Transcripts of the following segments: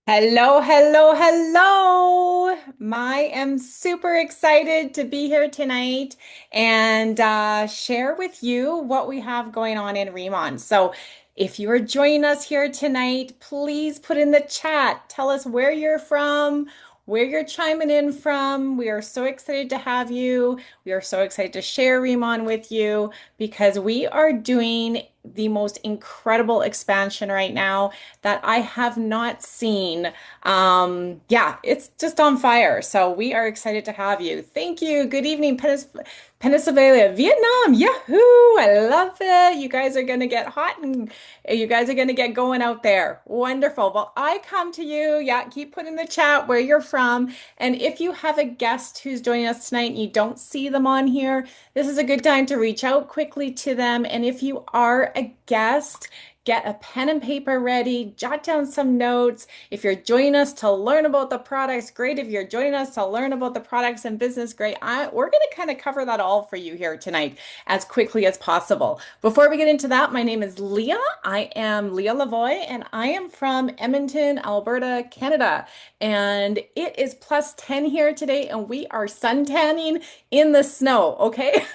Hello, hello, hello. I am super excited to be here tonight and share with you what we have going on in Riman. So, if you are joining us here tonight, please put in the chat. Tell us where you're from, where you're chiming in from. We are so excited to have you. We are so excited to share Riman with you because we are doing the most incredible expansion right now that I have not seen. Yeah, it's just on fire. So we are excited to have you. Thank you. Good evening, Pennsylvania, Vietnam. Yahoo! I love it. You guys are going to get hot and you guys are going to get going out there. Wonderful. Well, I come to you. Yeah, keep putting in the chat where you're from. And if you have a guest who's joining us tonight and you don't see them on here, this is a good time to reach out quickly to them. And if you are a guest, get a pen and paper ready, jot down some notes. If you're joining us to learn about the products, great. If you're joining us to learn about the products and business, great. We're going to kind of cover that all for you here tonight as quickly as possible. Before we get into that, my name is Leah. I am Leah Lavoie, and I am from Edmonton, Alberta, Canada. And it is plus 10 here today, and we are sun tanning in the snow, okay?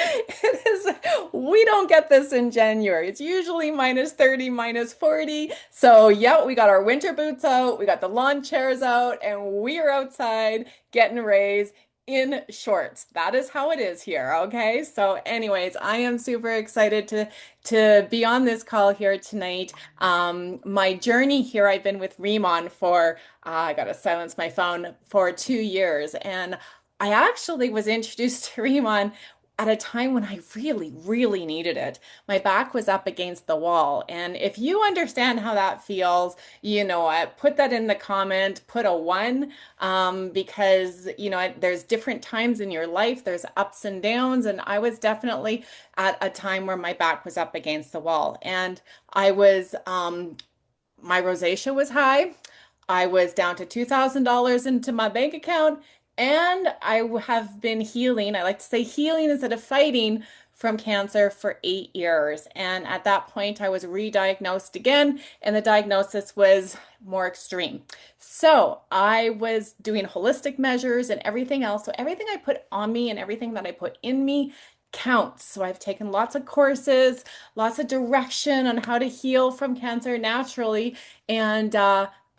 It is, we don't get this in January. It's usually minus 30, minus 40. So, yeah, we got our winter boots out, we got the lawn chairs out, and we are outside getting raised in shorts. That is how it is here, okay? So, anyways, I am super excited to be on this call here tonight. My journey here, I've been with Riman for I gotta silence my phone for 2 years, and I actually was introduced to Riman at a time when I really, really needed it. My back was up against the wall. And if you understand how that feels, put that in the comment, put a one, because, there's different times in your life, there's ups and downs. And I was definitely at a time where my back was up against the wall. And my rosacea was high. I was down to $2,000 into my bank account, and have been healing. I like to say healing instead of fighting from cancer for 8 years. And at that point, I was re-diagnosed again, and the diagnosis was more extreme. So I was doing holistic measures and everything else. So everything I put on me and everything that I put in me counts. So I've taken lots of courses, lots of direction on how to heal from cancer naturally. And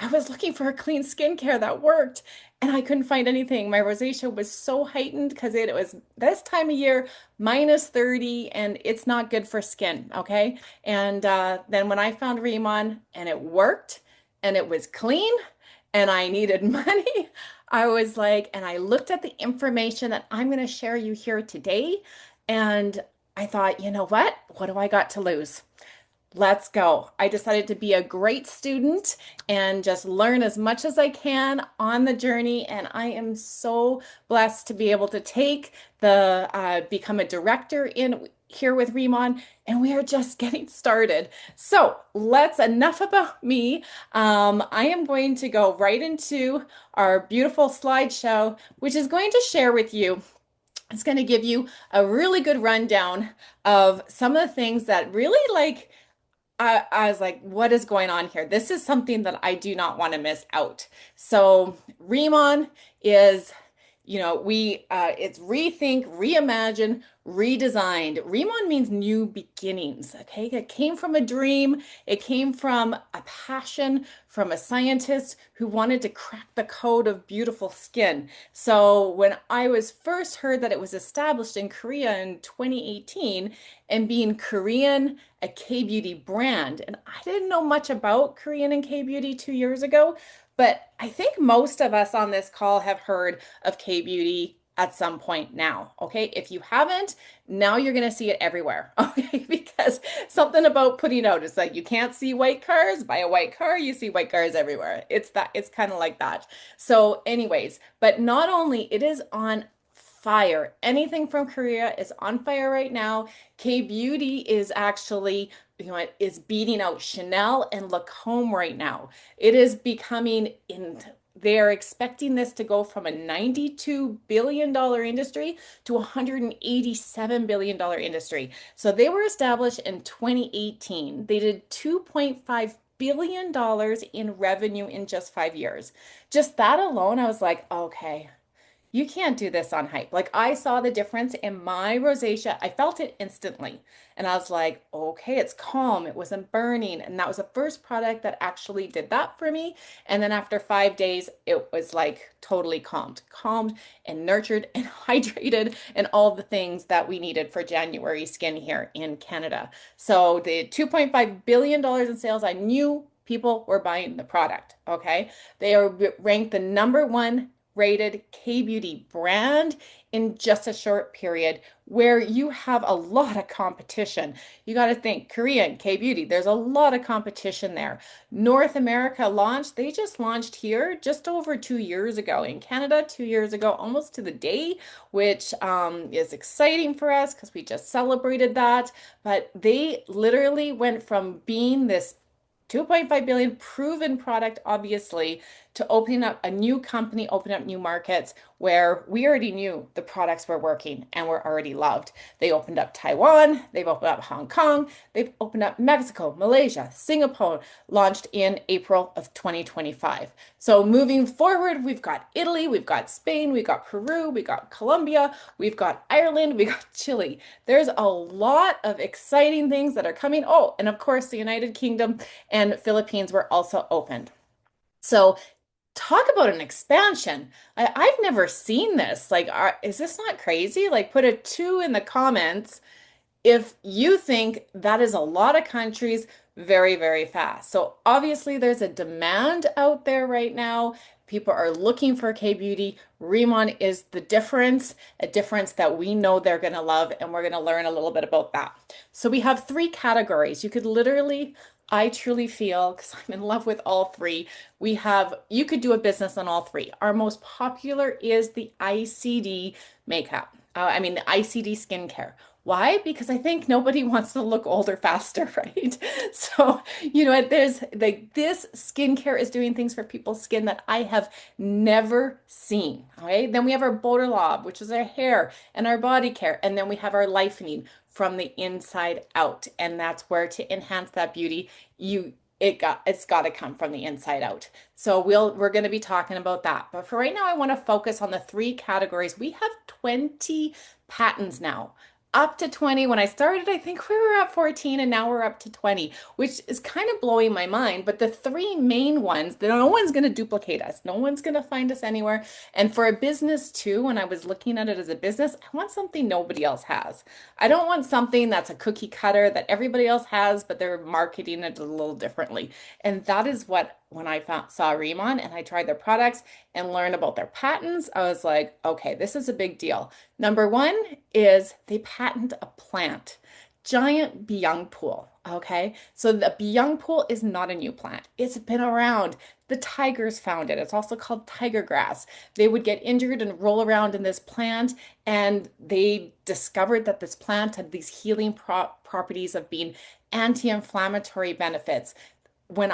I was looking for a clean skincare that worked, and I couldn't find anything. My rosacea was so heightened because it was this time of year, minus 30, and it's not good for skin, okay? And then when I found Riman and it worked and it was clean and I needed money, I was like, and I looked at the information that I'm going to share you here today, and I thought, you know what? What do I got to lose? Let's go. I decided to be a great student and just learn as much as I can on the journey. And I am so blessed to be able to become a director in here with Riman, and we are just getting started. So enough about me. I am going to go right into our beautiful slideshow, which is going to share with you. It's going to give you a really good rundown of some of the things that really I was like, what is going on here? This is something that I do not want to miss out. So Riman is, it's rethink, reimagine, redesigned. Riman means new beginnings. Okay. It came from a dream. It came from a passion from a scientist who wanted to crack the code of beautiful skin. So when I was first heard that it was established in Korea in 2018 and being Korean, a K-beauty brand, and I didn't know much about Korean and K-beauty 2 years ago, but I think most of us on this call have heard of K-beauty at some point now. Okay. If you haven't, now you're going to see it everywhere. Okay. Because something about putting out, it's like you can't see white cars, buy a white car, you see white cars everywhere. It's kind of like that. So, anyways, but not only it is on fire, anything from Korea is on fire right now. K Beauty is actually, it is beating out Chanel and Lancome right now. It is becoming in They're expecting this to go from a $92 billion industry to a $187 billion industry. So they were established in 2018. They did $2.5 billion in revenue in just 5 years. Just that alone, I was like, okay, you can't do this on hype. Like I saw the difference in my rosacea. I felt it instantly. And I was like, okay, it's calm. It wasn't burning. And that was the first product that actually did that for me. And then after 5 days, it was like totally calmed and nurtured and hydrated and all the things that we needed for January skin here in Canada. So the $2.5 billion in sales, I knew people were buying the product. Okay. They are ranked the number one rated K-beauty brand in just a short period where you have a lot of competition. You got to think Korean K-beauty, there's a lot of competition there. North America launched, they just launched here just over 2 years ago. In Canada, 2 years ago, almost to the day, which is exciting for us because we just celebrated that. But they literally went from being this 2.5 billion proven product, obviously, to opening up a new company, open up new markets where we already knew the products were working and were already loved. They opened up Taiwan, they've opened up Hong Kong, they've opened up Mexico, Malaysia, Singapore, launched in April of 2025. So moving forward, we've got Italy, we've got Spain, we've got Peru, we've got Colombia, we've got Ireland, we've got Chile. There's a lot of exciting things that are coming. Oh, and of course, the United Kingdom and Philippines were also opened. So talk about an expansion. I've never seen this. Like, is this not crazy? Like, put a two in the comments if you think that is a lot of countries very, very fast. So obviously there's a demand out there right now. People are looking for K-beauty. Riman is the difference, a difference that we know they're going to love, and we're going to learn a little bit about that. So we have three categories. You could literally, I truly feel, because I'm in love with all three, you could do a business on all three. Our most popular is the ICD makeup. The ICD skincare. Why? Because I think nobody wants to look older faster, right? So, there's like this skincare is doing things for people's skin that I have never seen. Okay. Then we have our Lob, which is our hair and our body care. And then we have our Lifening from the inside out. And that's where to enhance that beauty, it's got to come from the inside out. So we're going to be talking about that. But for right now, I want to focus on the three categories. We have 20 patents now. Up to 20. When I started, I think we were at 14 and now we're up to 20, which is kind of blowing my mind. But the three main ones, no one's going to duplicate us. No one's going to find us anywhere. And for a business too, when I was looking at it as a business, I want something nobody else has. I don't want something that's a cookie cutter that everybody else has, but they're marketing it a little differently. And that is when I saw Riman and I tried their products and learned about their patents, I was like, okay, this is a big deal. Number one is they patent a plant, giant Byung pool. Okay, so the Byung pool is not a new plant. It's been around. The tigers found it. It's also called tiger grass. They would get injured and roll around in this plant, and they discovered that this plant had these healing properties of being anti-inflammatory benefits. When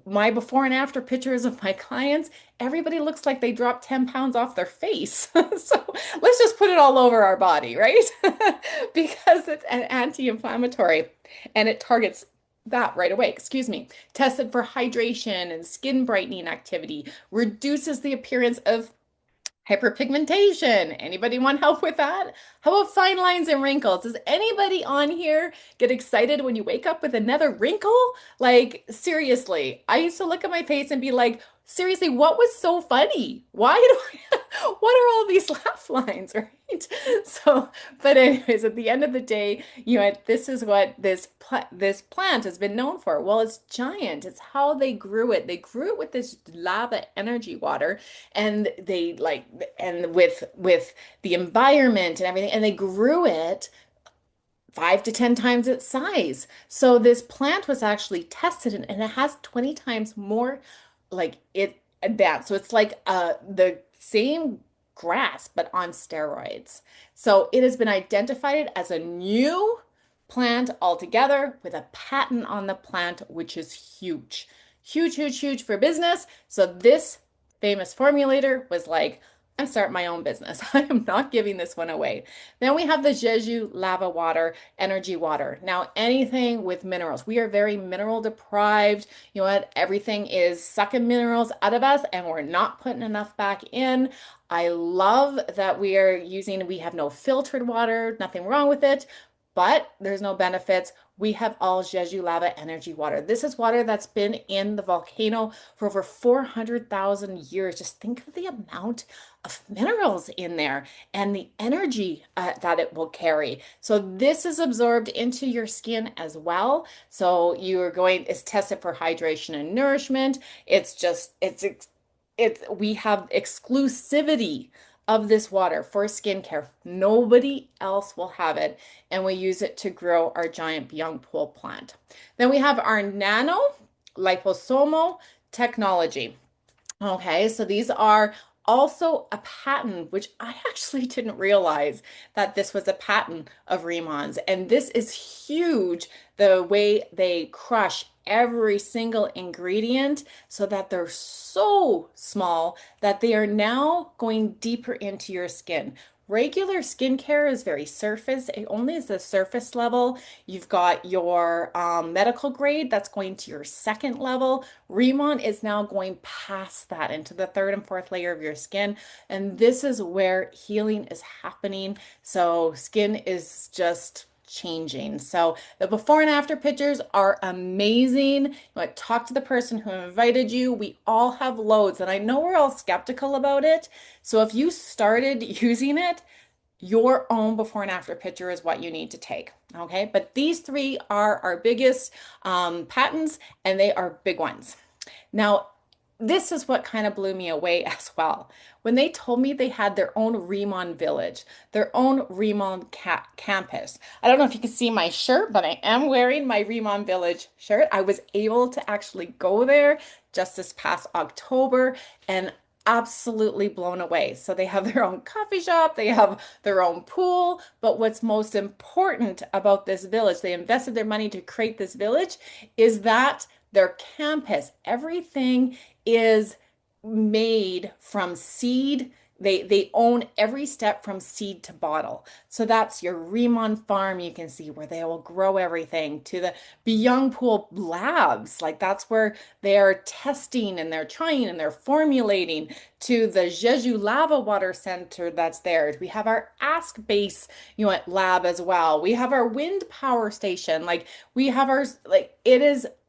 my before and after pictures of my clients, everybody looks like they dropped 10 pounds off their face. So let's just put it all over our body, right? Because it's an anti-inflammatory and it targets that right away. Excuse me. Tested for hydration and skin brightening activity, reduces the appearance of hyperpigmentation. Anybody want help with that? How about fine lines and wrinkles? Does anybody on here get excited when you wake up with another wrinkle? Like, seriously, I used to look at my face and be like, seriously, what was so funny? Why what are all these laugh lines, right? So, but anyways, at the end of the day, this is what this plant has been known for. Well, it's giant. It's how they grew it. They grew it with this lava energy water, and with the environment and everything, and they grew it 5 to 10 times its size. So this plant was actually tested and it has 20 times more like it advanced. So it's like the same grass but on steroids. So it has been identified as a new plant altogether with a patent on the plant, which is huge. Huge, huge, huge for business. So this famous formulator was like, I'm starting my own business. I am not giving this one away. Then we have the Jeju Lava Water, Energy Water. Now, anything with minerals. We are very mineral deprived. You know what? Everything is sucking minerals out of us, and we're not putting enough back in. I love that we have no filtered water, nothing wrong with it, but there's no benefits. We have all Jeju Lava Energy Water. This is water that's been in the volcano for over 400,000 years. Just think of the amount of minerals in there and the energy that it will carry. So this is absorbed into your skin as well. So it's tested for hydration and nourishment. We have exclusivity of this water for skincare. Nobody else will have it, and we use it to grow our giant Byung Pool plant. Then we have our nano liposomal technology. Okay, so these are also a patent, which I actually didn't realize that this was a patent of Riman's. And this is huge, the way they crush every single ingredient so that they're so small that they are now going deeper into your skin. Regular skincare is very surface. It only is the surface level. You've got your medical grade that's going to your second level. Remon is now going past that into the third and fourth layer of your skin. And this is where healing is happening. So skin is just changing. So the before and after pictures are amazing. You want to talk to the person who invited you. We all have loads, and I know we're all skeptical about it. So if you started using it, your own before and after picture is what you need to take. Okay, but these three are our biggest patents, and they are big ones. Now, this is what kind of blew me away as well. When they told me they had their own Riman village, their own Riman campus. I don't know if you can see my shirt, but I am wearing my Riman village shirt. I was able to actually go there just this past October and absolutely blown away. So they have their own coffee shop, they have their own pool, but what's most important about this village, they invested their money to create this village, is that their campus, everything is made from seed. They own every step from seed to bottle. So that's your Remon farm, you can see where they will grow everything, to the Byung Pool labs. Like that's where they are testing and they're trying and they're formulating, to the Jeju Lava Water Center that's there. We have our Ask Base, lab as well. We have our wind power station. Like we have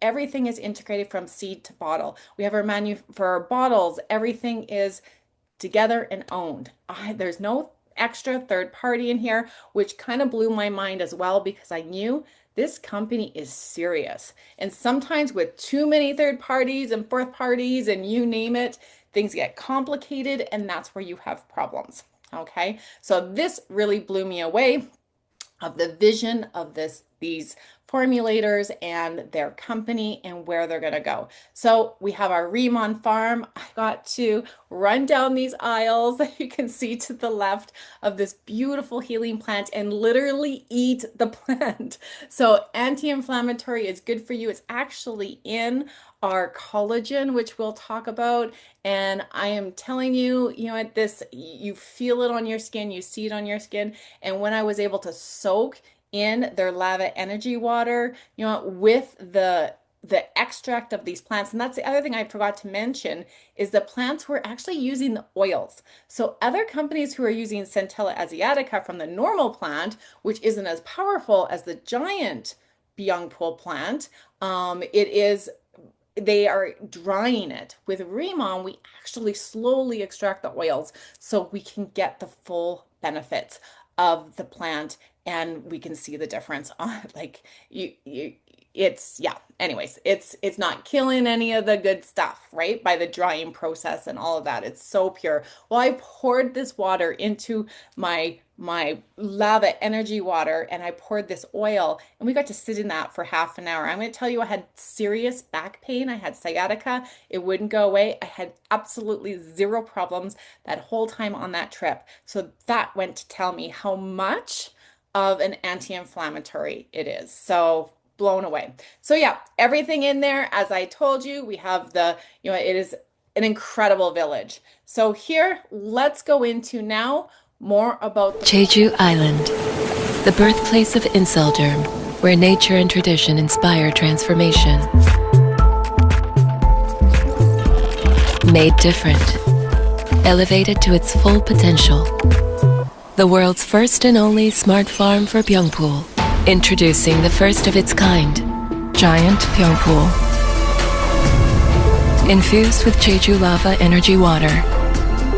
everything is integrated from seed to bottle. We have our menu for our bottles. Everything is together and owned. There's no extra third party in here, which kind of blew my mind as well, because I knew this company is serious. And sometimes with too many third parties and fourth parties and you name it, things get complicated, and that's where you have problems. Okay, so this really blew me away of the vision of these formulators and their company and where they're going to go. So we have our Remon farm. I got to run down these aisles that you can see to the left of this beautiful healing plant and literally eat the plant. So anti-inflammatory is good for you. It's actually in our collagen, which we'll talk about. And I am telling you, you feel it on your skin, you see it on your skin. And when I was able to soak in their lava energy water, with the extract of these plants. And that's the other thing I forgot to mention, is the plants were actually using the oils. So other companies who are using Centella asiatica from the normal plant, which isn't as powerful as the giant Byung Pool plant, they are drying it. With Riman, we actually slowly extract the oils so we can get the full benefits of the plant, and we can see the difference on it's not killing any of the good stuff, right? By the drying process and all of that. It's so pure. Well, I poured this water into my lava energy water, and I poured this oil, and we got to sit in that for half an hour. I'm going to tell you, I had serious back pain. I had sciatica. It wouldn't go away. I had absolutely zero problems that whole time on that trip. So that went to tell me how much of an anti-inflammatory it is. So blown away. So yeah, everything in there, as I told you, we have it is an incredible village. So here, let's go into now more about the Jeju Island, the birthplace of Inselderm, where nature and tradition inspire transformation. Made different, elevated to its full potential. The world's first and only smart farm for Pyeongpool. Introducing the first of its kind, Giant Pyeongpool. Infused with Jeju Lava Energy Water,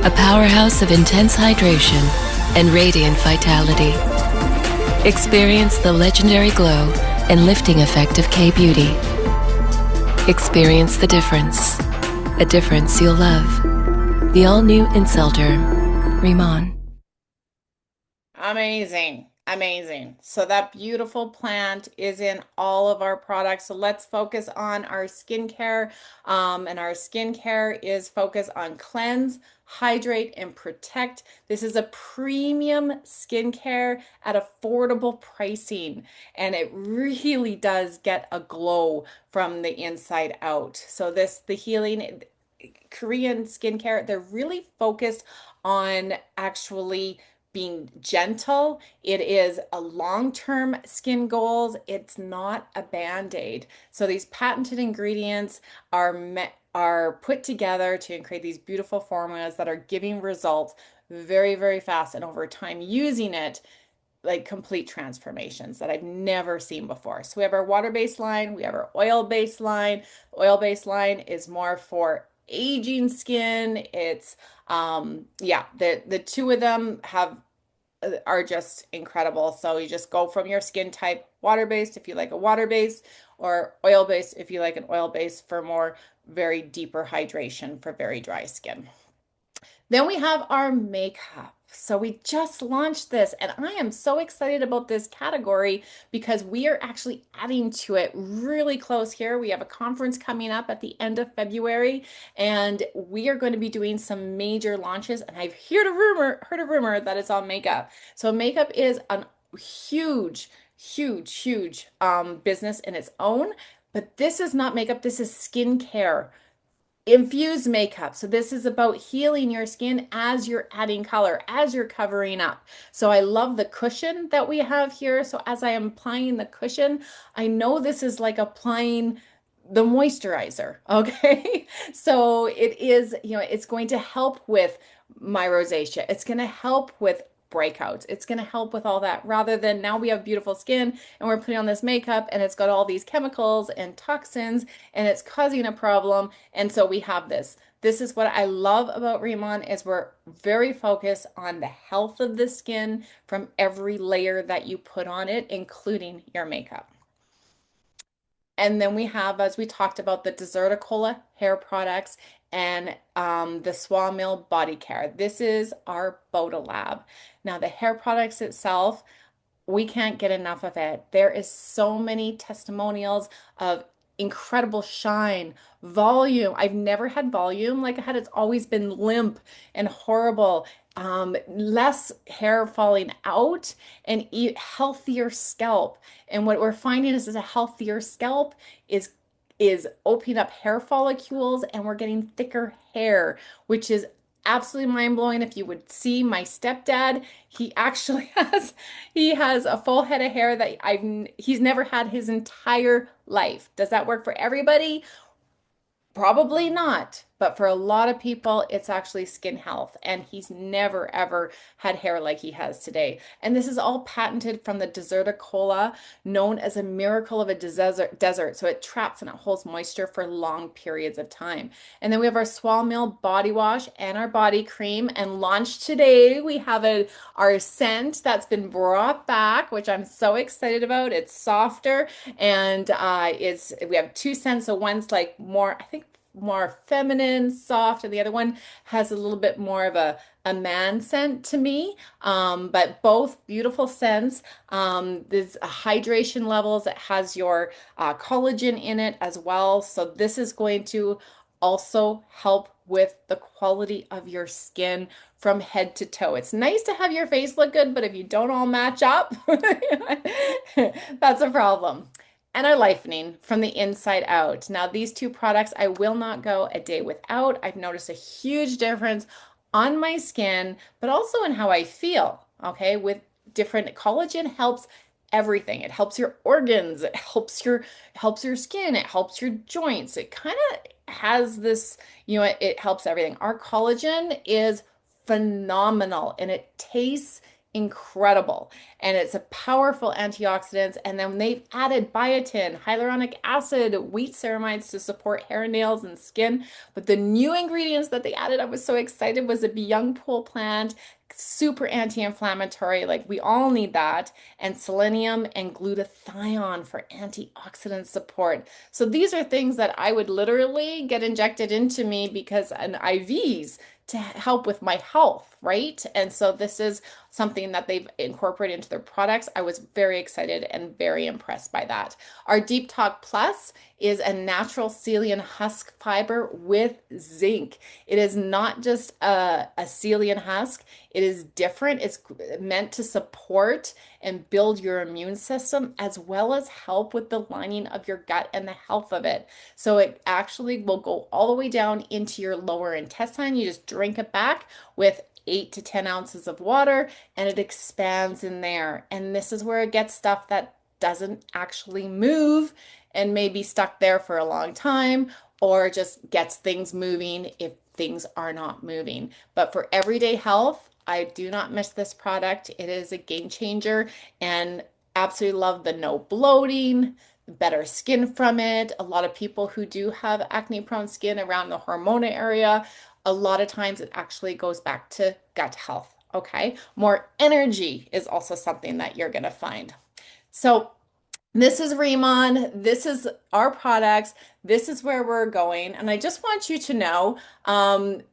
a powerhouse of intense hydration and radiant vitality. Experience the legendary glow and lifting effect of K-Beauty. Experience the difference, a difference you'll love. The all-new Inselderm, Riman. amazing, amazing. So that beautiful plant is in all of our products. So let's focus on our skincare. And our skincare is focused on cleanse, hydrate, and protect. This is a premium skincare at affordable pricing, and it really does get a glow from the inside out. So the healing Korean skincare, they're really focused on actually being gentle. It is a long-term skin goals. It's not a band-aid. So these patented ingredients are put together to create these beautiful formulas that are giving results very, very fast and over time using it like complete transformations that I've never seen before. So we have our water-based line, we have our oil-based line. Oil-based line is more for aging skin. It's yeah, the two of them have are just incredible. So you just go from your skin type, water-based if you like a water-based, or oil-based if you like an oil-based for more very deeper hydration for very dry skin. Then we have our makeup. So we just launched this, and I am so excited about this category because we are actually adding to it really close here. We have a conference coming up at the end of February, and we are going to be doing some major launches. And I've heard a rumor that it's on makeup. So makeup is a huge, huge, huge business in its own. But this is not makeup, this is skincare infused makeup. So this is about healing your skin as you're adding color, as you're covering up. So I love the cushion that we have here. So as I am applying the cushion, I know this is like applying the moisturizer. Okay. So it is, it's going to help with my rosacea. It's going to help with breakouts. It's going to help with all that rather than now we have beautiful skin and we're putting on this makeup and it's got all these chemicals and toxins and it's causing a problem. And so we have this. This is what I love about Riman is we're very focused on the health of the skin from every layer that you put on it, including your makeup. And then we have, as we talked about, the Deserticola hair products and the Swamil body care. This is our Bodalab. Now, the hair products itself, we can't get enough of it. There is so many testimonials of incredible shine, volume. I've never had volume like I had. It's always been limp and horrible. Less hair falling out and healthier scalp. And what we're finding is that a healthier scalp is opening up hair follicles and we're getting thicker hair, which is absolutely mind-blowing. If you would see my stepdad, he actually has a full head of hair that he's never had his entire life. Does that work for everybody? Probably not, but for a lot of people, it's actually skin health, and he's never ever had hair like he has today. And this is all patented from the Deserticola, known as a miracle of a desert. So it traps and it holds moisture for long periods of time. And then we have our Swamil body wash and our body cream. And launched today, we have our scent that's been brought back, which I'm so excited about. It's softer and we have two scents. So one's like more, I think more feminine, soft, and the other one has a little bit more of a man scent to me. But both beautiful scents. There's hydration levels. It has your collagen in it as well. So this is going to also help with the quality of your skin from head to toe. It's nice to have your face look good, but if you don't all match up, that's a problem. and are lightening from the inside out. Now, these two products I will not go a day without. I've noticed a huge difference on my skin, but also in how I feel. Okay, with different collagen helps everything. It helps your organs, it helps your skin, it helps your joints. It kind of has this, it helps everything. Our collagen is phenomenal and it tastes incredible and it's a powerful antioxidant. And then they've added biotin, hyaluronic acid, wheat ceramides to support hair, nails, and skin. But the new ingredients that they added, I was so excited, was a Byung Pul plant, super anti-inflammatory. Like we all need that, and selenium and glutathione for antioxidant support. So these are things that I would literally get injected into me because an IVs to help with my health, right? And so this is something that they've incorporated into their products. I was very excited and very impressed by that. Our Deep Talk Plus is a natural psyllium husk fiber with zinc. It is not just a psyllium husk. It is different. It's meant to support and build your immune system as well as help with the lining of your gut and the health of it. So it actually will go all the way down into your lower intestine. You just drink it back with 8 to 10 ounces of water and it expands in there. And this is where it gets stuff that doesn't actually move and may be stuck there for a long time or just gets things moving if things are not moving. But for everyday health, I do not miss this product. It is a game changer and absolutely love the no bloating, better skin from it. A lot of people who do have acne prone skin around the hormone area, a lot of times it actually goes back to gut health. Okay. More energy is also something that you're going to find. So this is Riman. This is our products. This is where we're going. And I just want you to know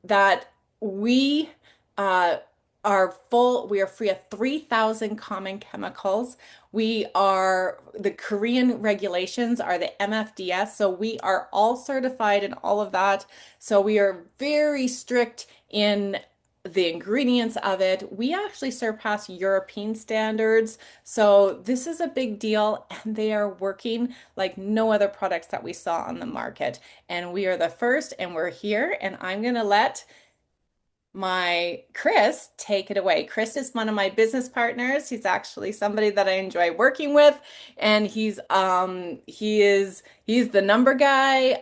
that we uh, we are free of 3,000 common chemicals. The Korean regulations are the MFDS. So we are all certified in all of that. So we are very strict in the ingredients of it. We actually surpass European standards. So this is a big deal and they are working like no other products that we saw on the market. And we are the first and we're here and I'm going to let my Chris take it away. Chris is one of my business partners. He's actually somebody that I enjoy working with, and he's the number guy,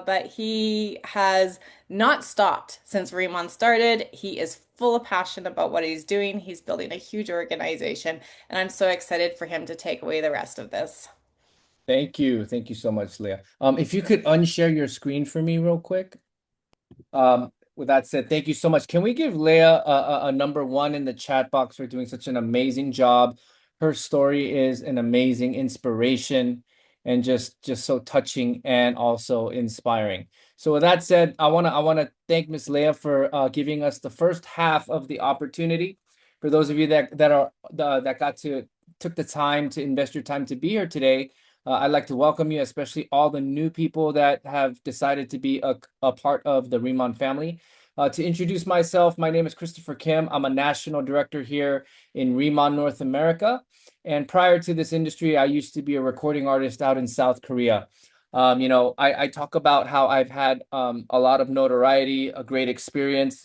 but he has not stopped since Riman started. He is full of passion about what he's doing. He's building a huge organization, and I'm so excited for him to take away the rest of this. Thank you. Thank you so much, Leah. If you could unshare your screen for me real quick. With that said, thank you so much. Can we give Leah a number one in the chat box for doing such an amazing job? Her story is an amazing inspiration and just so touching and also inspiring. So with that said, I wanna thank Miss Leah for giving us the first half of the opportunity. For those of you that took the time to invest your time to be here today, I'd like to welcome you, especially all the new people that have decided to be a part of the Riman family. To introduce myself, my name is Christopher Kim. I'm a national director here in Riman, North America. And prior to this industry, I used to be a recording artist out in South Korea. I talk about how I've had a lot of notoriety, a great experience,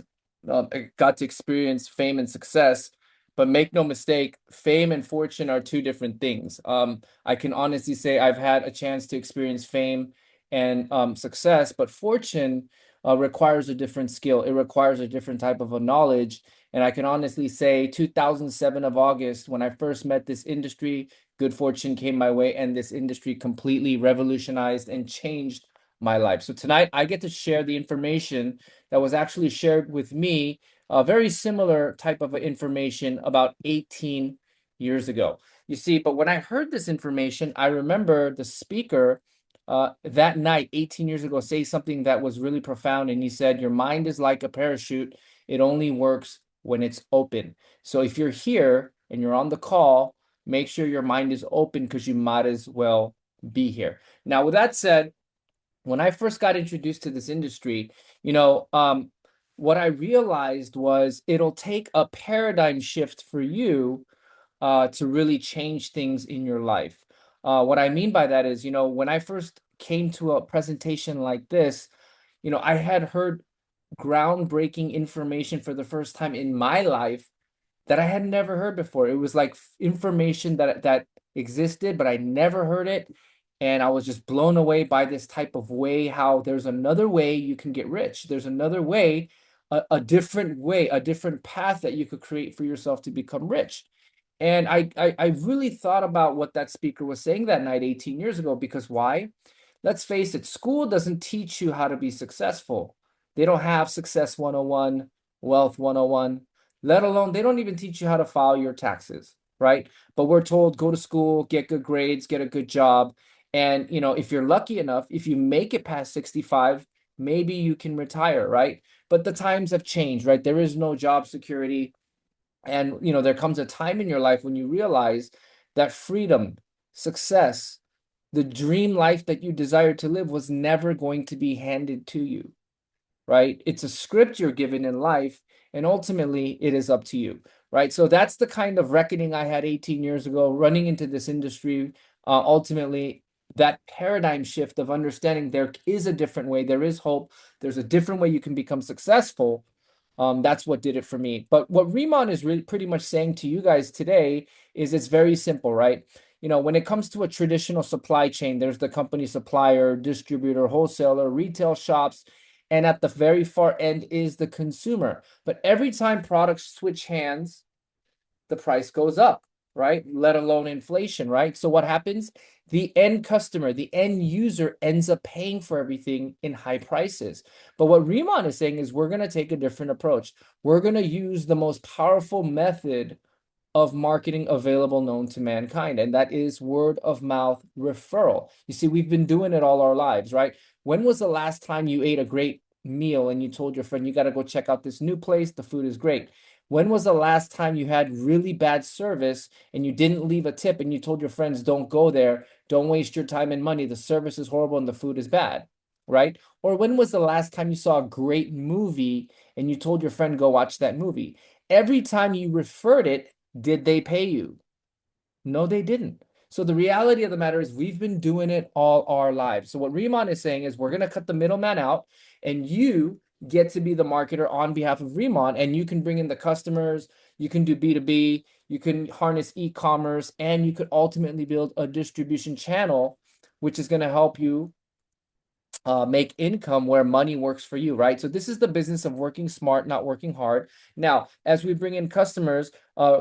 I got to experience fame and success. But make no mistake, fame and fortune are two different things. I can honestly say I've had a chance to experience fame and success, but fortune requires a different skill. It requires a different type of a knowledge. And I can honestly say 2007 of August, when I first met this industry, good fortune came my way and this industry completely revolutionized and changed my life. So tonight I get to share the information that was actually shared with me, a very similar type of information about 18 years ago. You see, but when I heard this information, I remember the speaker that night, 18 years ago, say something that was really profound. And he said, your mind is like a parachute. It only works when it's open. So if you're here and you're on the call, make sure your mind is open because you might as well be here. Now, with that said, when I first got introduced to this industry, what I realized was it'll take a paradigm shift for you to really change things in your life. What I mean by that is, when I first came to a presentation like this, I had heard groundbreaking information for the first time in my life that I had never heard before. It was like information that existed, but I never heard it. And I was just blown away by this type of way, how there's another way you can get rich. There's another way, a different way, a different path that you could create for yourself to become rich. And I really thought about what that speaker was saying that night 18 years ago, because why? Let's face it, school doesn't teach you how to be successful. They don't have Success 101, Wealth 101, let alone they don't even teach you how to file your taxes, right? But we're told go to school, get good grades, get a good job. And, if you're lucky enough, if you make it past 65, maybe you can retire, right? But the times have changed, right? There is no job security. And, there comes a time in your life when you realize that freedom, success, the dream life that you desire to live was never going to be handed to you, right? It's a script you're given in life, and ultimately it is up to you, right? So that's the kind of reckoning I had 18 years ago, running into this industry. Ultimately, that paradigm shift of understanding there is a different way, there is hope, there's a different way you can become successful. That's what did it for me. But what Riman is really pretty much saying to you guys today is it's very simple, right? When it comes to a traditional supply chain, there's the company supplier, distributor, wholesaler, retail shops, and at the very far end is the consumer. But every time products switch hands, the price goes up, right? Let alone inflation, right? So what happens? The end customer, the end user ends up paying for everything in high prices. But what Riman is saying is we're going to take a different approach. We're going to use the most powerful method of marketing available known to mankind, and that is word of mouth referral. You see, we've been doing it all our lives, right? When was the last time you ate a great meal and you told your friend, you got to go check out this new place, the food is great? When was the last time you had really bad service and you didn't leave a tip and you told your friends, don't go there, don't waste your time and money, the service is horrible and the food is bad, right? Or when was the last time you saw a great movie and you told your friend, go watch that movie? Every time you referred it, did they pay you? No, they didn't. So the reality of the matter is we've been doing it all our lives. So what Riman is saying is we're going to cut the middleman out, and you get to be the marketer on behalf of Riman, and you can bring in the customers, you can do B2B, you can harness e-commerce, and you could ultimately build a distribution channel, which is going to help you make income where money works for you, right? So this is the business of working smart, not working hard. Now, as we bring in customers,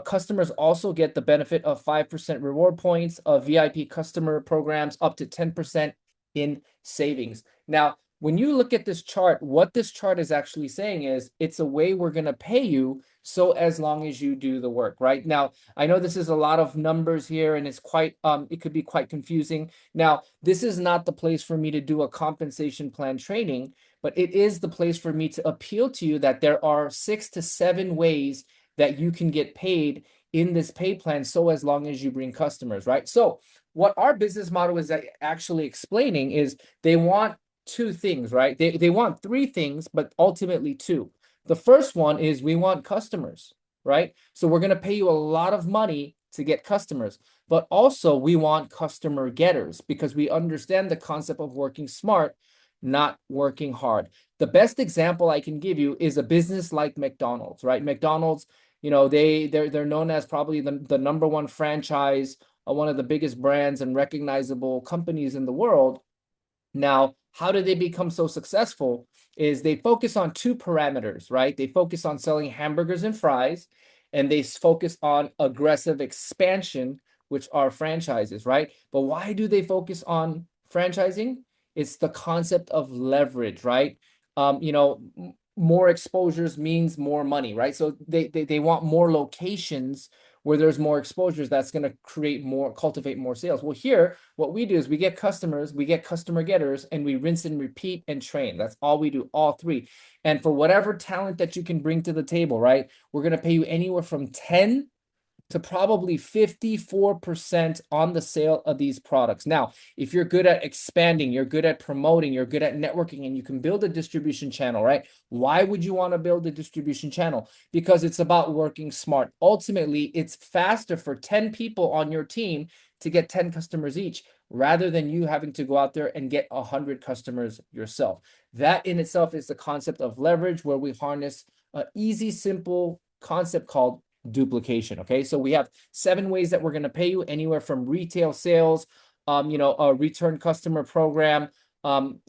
customers also get the benefit of 5% reward points, of VIP customer programs, up to 10% in savings. Now, when you look at this chart, what this chart is actually saying is it's a way we're going to pay you so as long as you do the work, right? Now, I know this is a lot of numbers here and it's quite, it could be quite confusing. Now, this is not the place for me to do a compensation plan training, but it is the place for me to appeal to you that there are 6 to 7 ways that you can get paid in this pay plan, so as long as you bring customers, right? So what our business model is actually explaining is they want 2 things, right? They want 3 things, but ultimately 2. The first one is we want customers, right? So we're going to pay you a lot of money to get customers, but also we want customer getters because we understand the concept of working smart, not working hard. The best example I can give you is a business like McDonald's, right? McDonald's, they're known as probably the number one franchise, one of the biggest brands and recognizable companies in the world. Now, how did they become so successful? Is they focus on 2 parameters, right? They focus on selling hamburgers and fries, and they focus on aggressive expansion, which are franchises, right? But why do they focus on franchising? It's the concept of leverage, right? More exposures means more money, right? So they want more locations where there's more exposures that's going to cultivate more sales. Well, here, what we do is we get customers, we get customer getters, and we rinse and repeat and train. That's all we do, all 3. And for whatever talent that you can bring to the table, right, we're going to pay you anywhere from 10 to probably 54% on the sale of these products. Now, if you're good at expanding, you're good at promoting, you're good at networking, and you can build a distribution channel, right? Why would you want to build a distribution channel? Because it's about working smart. Ultimately, it's faster for 10 people on your team to get 10 customers each, rather than you having to go out there and get 100 customers yourself. That in itself is the concept of leverage, where we harness an easy, simple concept called duplication. Okay, so we have 7 ways that we're going to pay you, anywhere from retail sales, a return customer program,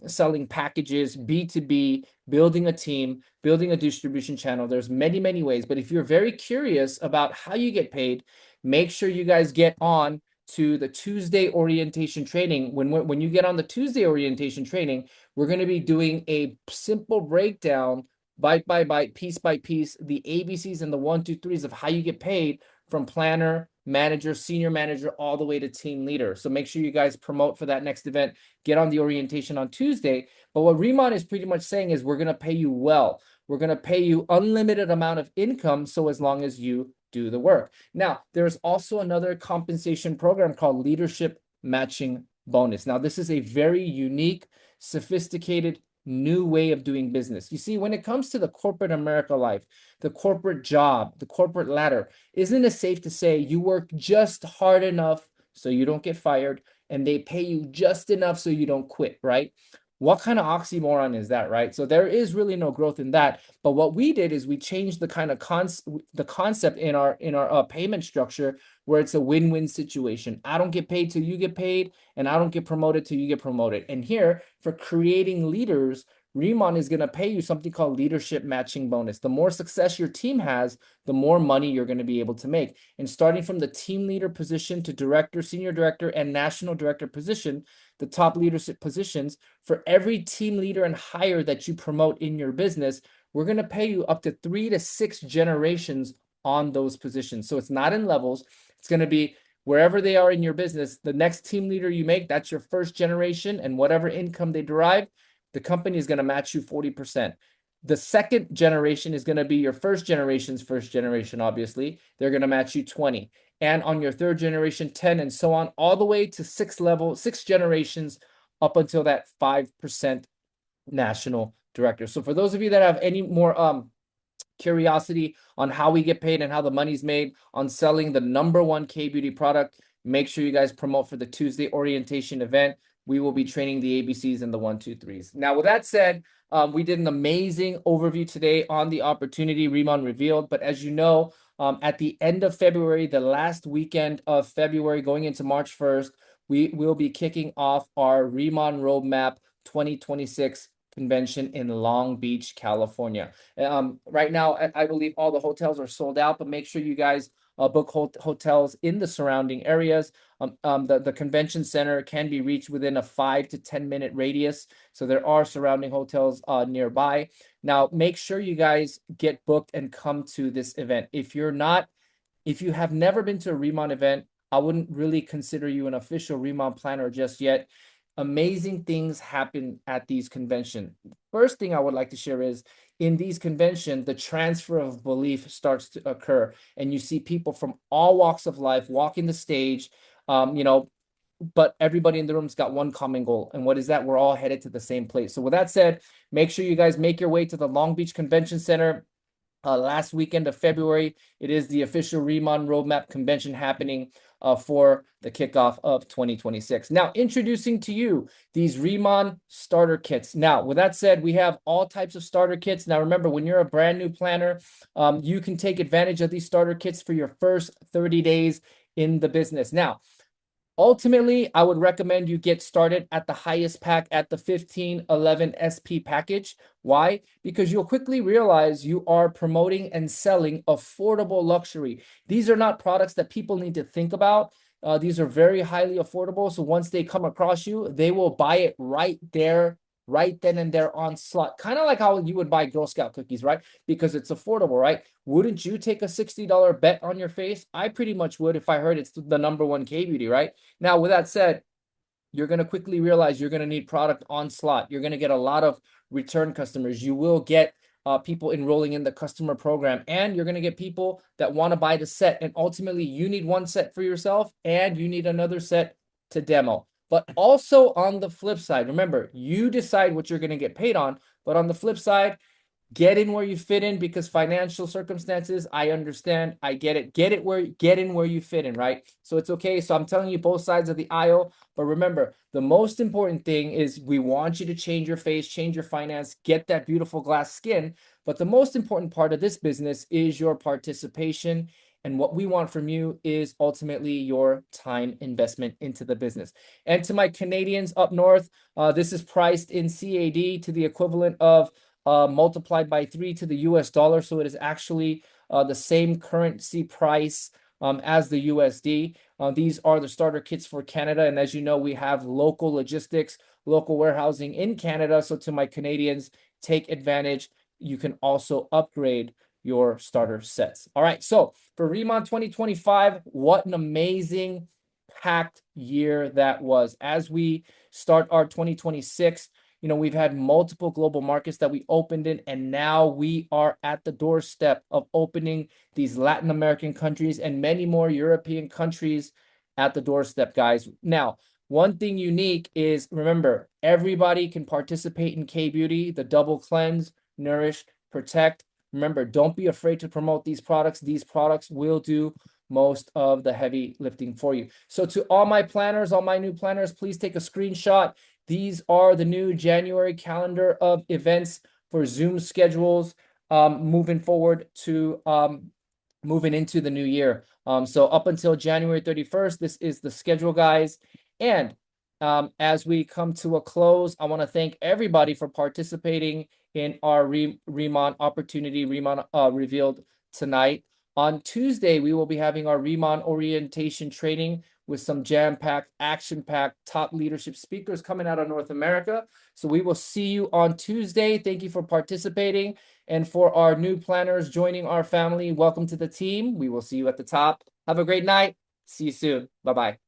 selling packages, B2B, building a team, building a distribution channel. There's many, many ways. But if you're very curious about how you get paid, make sure you guys get on to the Tuesday orientation training. When you get on the Tuesday orientation training, we're going to be doing a simple breakdown, bite by bite, piece by piece, the ABCs and the 1, 2, 3s of how you get paid, from planner, manager, senior manager, all the way to team leader. So make sure you guys promote for that next event. Get on the orientation on Tuesday. But what Riman is pretty much saying is we're going to pay you well. We're going to pay you unlimited amount of income, so as long as you do the work. Now, there's also another compensation program called Leadership Matching Bonus. Now, this is a very unique, sophisticated, new way of doing business. You see, when it comes to the corporate America life, the corporate job, the corporate ladder, isn't it safe to say you work just hard enough so you don't get fired, and they pay you just enough so you don't quit, right? What kind of oxymoron is that, right? So there is really no growth in that. But what we did is we changed the kind of concept in our payment structure, where it's a win-win situation. I don't get paid till you get paid, and I don't get promoted till you get promoted. And here, for creating leaders, Riman is going to pay you something called leadership matching bonus. The more success your team has, the more money you're going to be able to make. And starting from the team leader position to director, senior director, and national director position, the top leadership positions, for every team leader and hire that you promote in your business, we're going to pay you up to 3 to 6 generations on those positions. So it's not in levels. It's going to be wherever they are in your business. The next team leader you make, that's your first generation, and whatever income they derive, the company is going to match you 40%. The second generation is going to be your first generation, obviously. They're going to match you 20. And on your third generation, 10, and so on, all the way to 6 generations, up until that 5% national director. So for those of you that have any more curiosity on how we get paid and how the money's made on selling the #1 K-beauty product, make sure you guys promote for the Tuesday orientation event. We will be training the ABCs and the 1, 2, 3s. Now, with that said, we did an amazing overview today on the opportunity Riman revealed. But as you know, at the end of February, the last weekend of February, going into March 1st, we will be kicking off our Riman Roadmap 2026 convention in Long Beach, California. Right now, I believe all the hotels are sold out, but make sure you guys book hotels in the surrounding areas. The convention center can be reached within a 5 to 10 minute radius. So there are surrounding hotels nearby. Now, make sure you guys get booked and come to this event. If you have never been to a Riman event, I wouldn't really consider you an official Riman planner just yet. Amazing things happen at these conventions. First thing I would like to share is, in these conventions, the transfer of belief starts to occur, and you see people from all walks of life walking the stage, but everybody in the room's got one common goal. And what is that? We're all headed to the same place. So with that said, make sure you guys make your way to the Long Beach Convention Center. Last weekend of February, it is the official Riman Roadmap convention happening for the kickoff of 2026. Now, introducing to you these Riman starter kits. Now, with that said, we have all types of starter kits. Now, remember, when you're a brand new planner, you can take advantage of these starter kits for your first 30 days in the business. Now, ultimately, I would recommend you get started at the highest pack, at the 1511 SP package. Why? Because you'll quickly realize you are promoting and selling affordable luxury. These are not products that people need to think about. These are very highly affordable. So once they come across you, they will buy it right there, right then and there on slot. Kind of like how you would buy Girl Scout cookies, right? Because it's affordable, right? Wouldn't you take a $60 bet on your face? I pretty much would if I heard it's the #1 K-beauty, right? Now, with that said, you're going to quickly realize you're going to need product on slot. You're going to get a lot of return customers. You will get people enrolling in the customer program, and you're going to get people that want to buy the set. And ultimately, you need one set for yourself, and you need another set to demo. But also on the flip side, remember, you decide what you're going to get paid on. But on the flip side, Get in where you fit in because financial circumstances, I understand. I get it. Get in where you fit in, right? So it's okay. So I'm telling you both sides of the aisle. But remember, the most important thing is we want you to change your face, change your finance, get that beautiful glass skin. But the most important part of this business is your participation. And what we want from you is ultimately your time investment into the business. And to my Canadians up north, this is priced in CAD to the equivalent of multiplied by 3 to the US dollar. So it is actually the same currency price as the USD. These are the starter kits for Canada. And as you know, we have local logistics, local warehousing in Canada. So to my Canadians, take advantage. You can also upgrade your starter sets. All right. So for Riman 2025, what an amazing packed year that was. As we start our 2026, you know, we've had multiple global markets that we opened in, and now we are at the doorstep of opening these Latin American countries and many more European countries at the doorstep, guys. Now, one thing unique is, remember, everybody can participate in K-Beauty, the double cleanse, nourish, protect. Remember, don't be afraid to promote these products. These products will do most of the heavy lifting for you. So to all my planners, all my new planners, please take a screenshot. These are the new January calendar of events for Zoom schedules moving forward to moving into the new year. So up until January 31st, this is the schedule, guys. And as we come to a close, I want to thank everybody for participating in our Riman opportunity, Riman revealed tonight. On Tuesday, we will be having our Riman orientation training with some jam-packed, action-packed top leadership speakers coming out of North America. So we will see you on Tuesday. Thank you for participating. And for our new planners joining our family, welcome to the team. We will see you at the top. Have a great night. See you soon. Bye-bye.